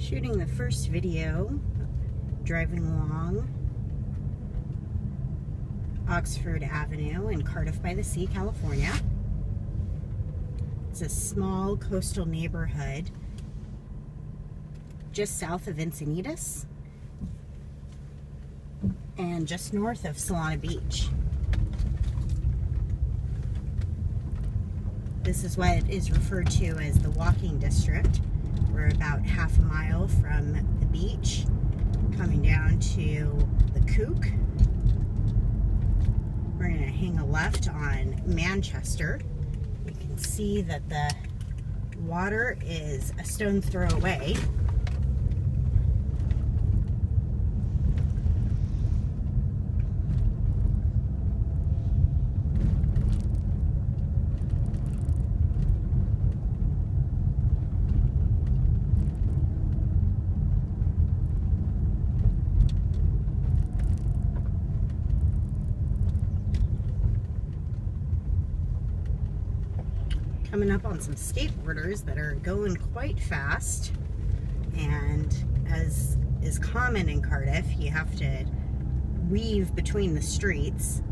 Shooting the first video, driving along Oxford Avenue in Cardiff by the Sea, California. It's a small coastal neighborhood just south of Encinitas and just north of Solana Beach. This is what is referred to as the walking district. We're about half a mile from the beach, coming down to the Kook. We're going to hang a left on Manchester. You can see that the water is a stone's throw away. Coming up on some skateboarders that are going quite fast, and as is common in Cardiff, you have to weave between the streets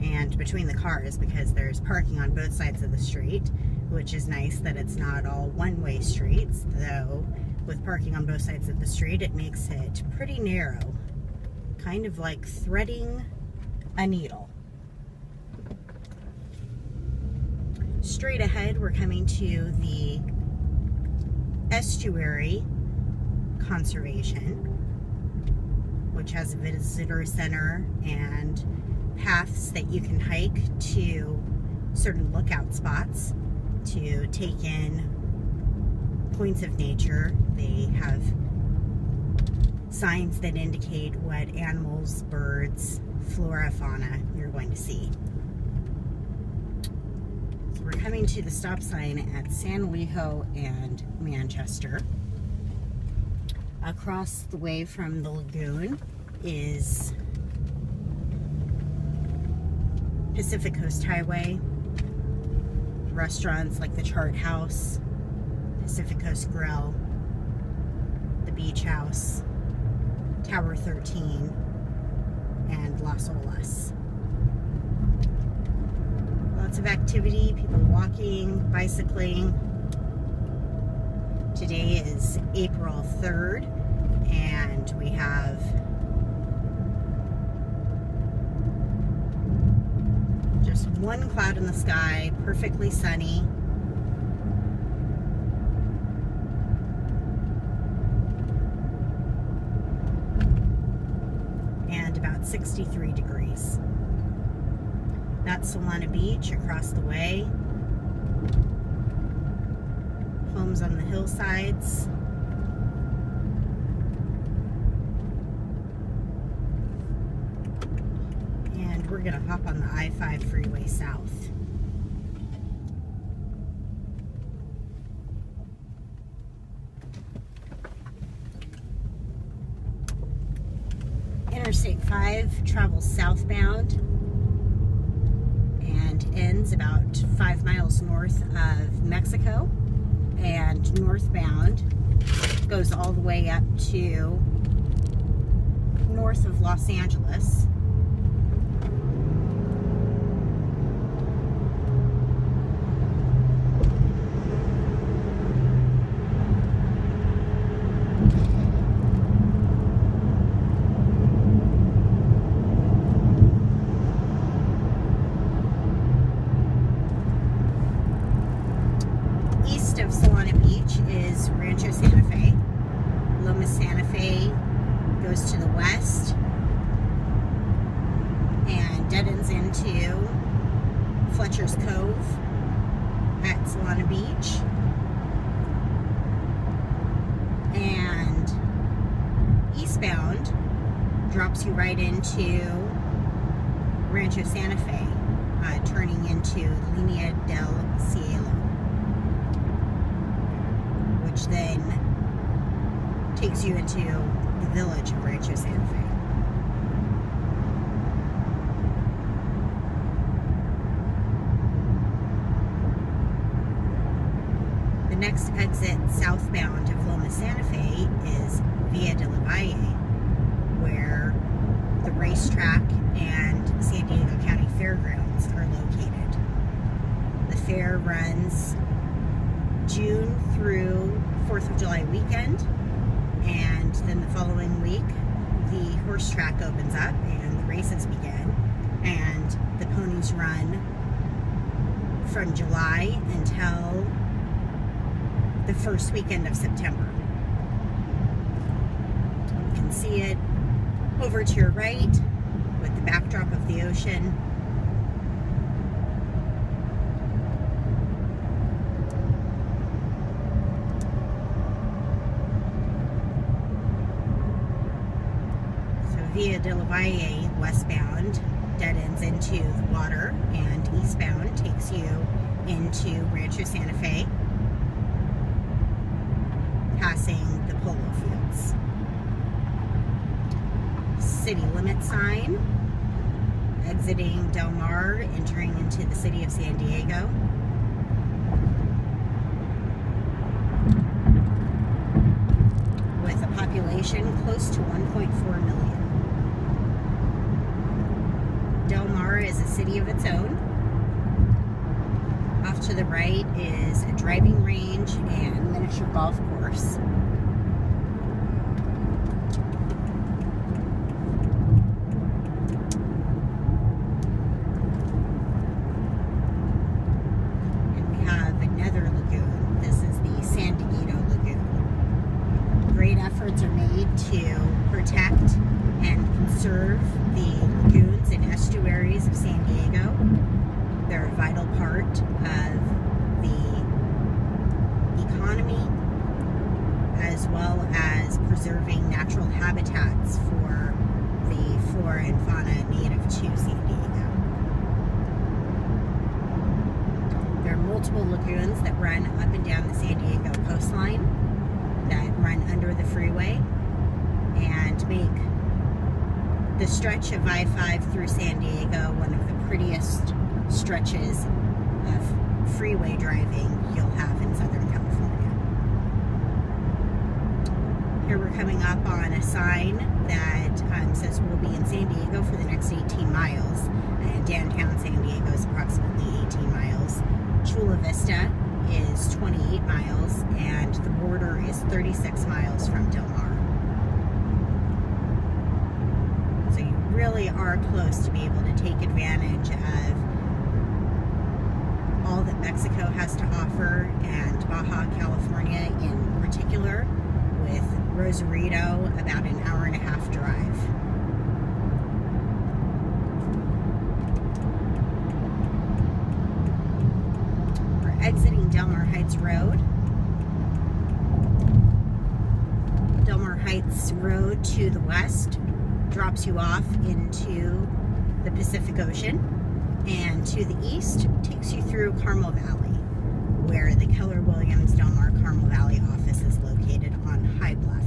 and between the cars because there's parking on both sides of the street, which is nice that it's not all one-way streets, though with parking on both sides of the street it makes it pretty narrow, kind of like threading a needle. Straight ahead, we're coming to the Estuary Conservation, which has a visitor center and paths that you can hike to certain lookout spots to take in points of nature. They have signs that indicate what animals, birds, flora, fauna you're going to see. We're coming to the stop sign at San Elijo and Manchester. Across the way from the lagoon is Pacific Coast Highway, restaurants like the Chart House, Pacific Coast Grill, the Beach House, Tower 13, and Las Olas. Lots of activity, people walking, bicycling. Today is April 3rd, and we have just one cloud in the sky, perfectly sunny. And about 63 degrees. That's Solana Beach across the way. Homes on the hillsides. And we're gonna hop on the I-5 freeway south. Interstate 5 travels southbound and ends about 5 miles north of Mexico, and northbound goes all the way up to north of Los Angeles. East of Solana Beach is Rancho Santa Fe. Loma Santa Fe goes to the west and dead ends into Fletcher's Cove at Solana Beach. And eastbound drops you right into Rancho Santa Fe, turning into Linea del Cielo, which then takes you into the village of Rancho Santa Fe. The next exit southbound of Loma Santa Fe is Via de la Valle, where the racetrack and San Diego County Fairgrounds are located. The fair runs June through 4th of July weekend, and then the following week the horse track opens up and the races begin, and the ponies run from July until the first weekend of September. You can see it over to your right with the backdrop of the ocean. Via de la Valle westbound dead ends into the water, and eastbound takes you into Rancho Santa Fe, passing the polo fields. City limit sign, exiting Del Mar, entering into the city of San Diego. With a population close to 1.4 million. Del Mar is a city of its own. Off to the right is a driving range and miniature golf course. And we have another lagoon. This is the San Diego Lagoon. Great efforts are made to protect and conserve the lagoons and estuaries of San Diego. They're a vital part of the economy, as well as preserving natural habitats for the flora and fauna native to San Diego. There are multiple lagoons that run up and down the San Diego coastline, that run under the freeway, and make the stretch of I-5 through San Diego one of the prettiest stretches of freeway driving you'll have in Southern California. Here we're coming up on a sign that says we'll be in San Diego for the next 18 miles. And downtown San Diego is approximately 18 miles. Chula Vista is 28 miles, and the border is 36 miles from Del Mar. So you really are close to be able to take advantage of all that Mexico has to offer, and Baja California in particular, with Rosarito about an hour-and-a-half drive. We're exiting Del Mar Heights Road. Del Mar Heights Road to the west drops you off into the Pacific Ocean, and to the east takes you through Carmel Valley, where the Keller Williams Del Mar Carmel Valley office is located on High Bluff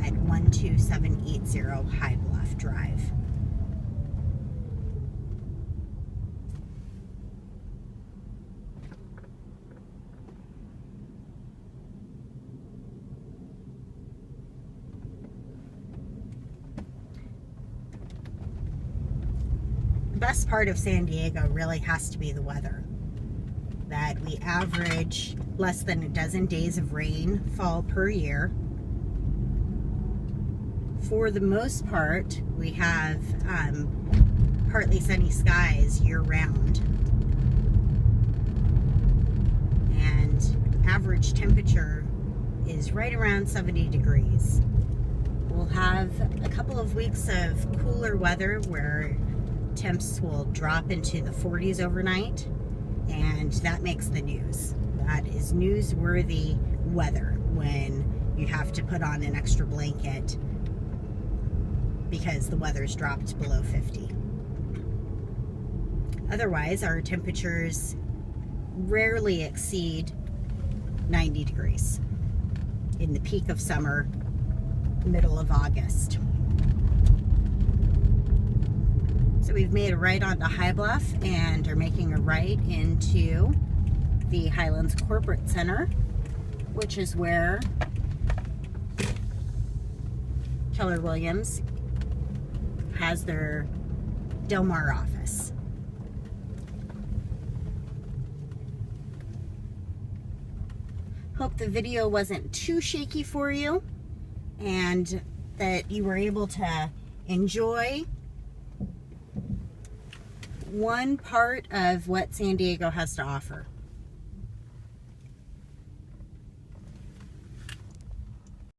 at 12780 High Bluff Drive. The best part of San Diego really has to be the weather. That we average less than a dozen days of rainfall per year. For the most part, we have partly sunny skies year-round. And average temperature is right around 70 degrees. We'll have a couple of weeks of cooler weather where temps will drop into the 40s overnight, and that makes the news. That is newsworthy weather when you have to put on an extra blanket because the weather's dropped below 50. Otherwise, our temperatures rarely exceed 90 degrees in the peak of summer, middle of August. So we've made a right onto High Bluff and are making a right into the Highlands Corporate Center. which is where Keller Williams has their Del Mar office. Hope the video wasn't too shaky for you and that you were able to enjoy one part of what San Diego has to offer.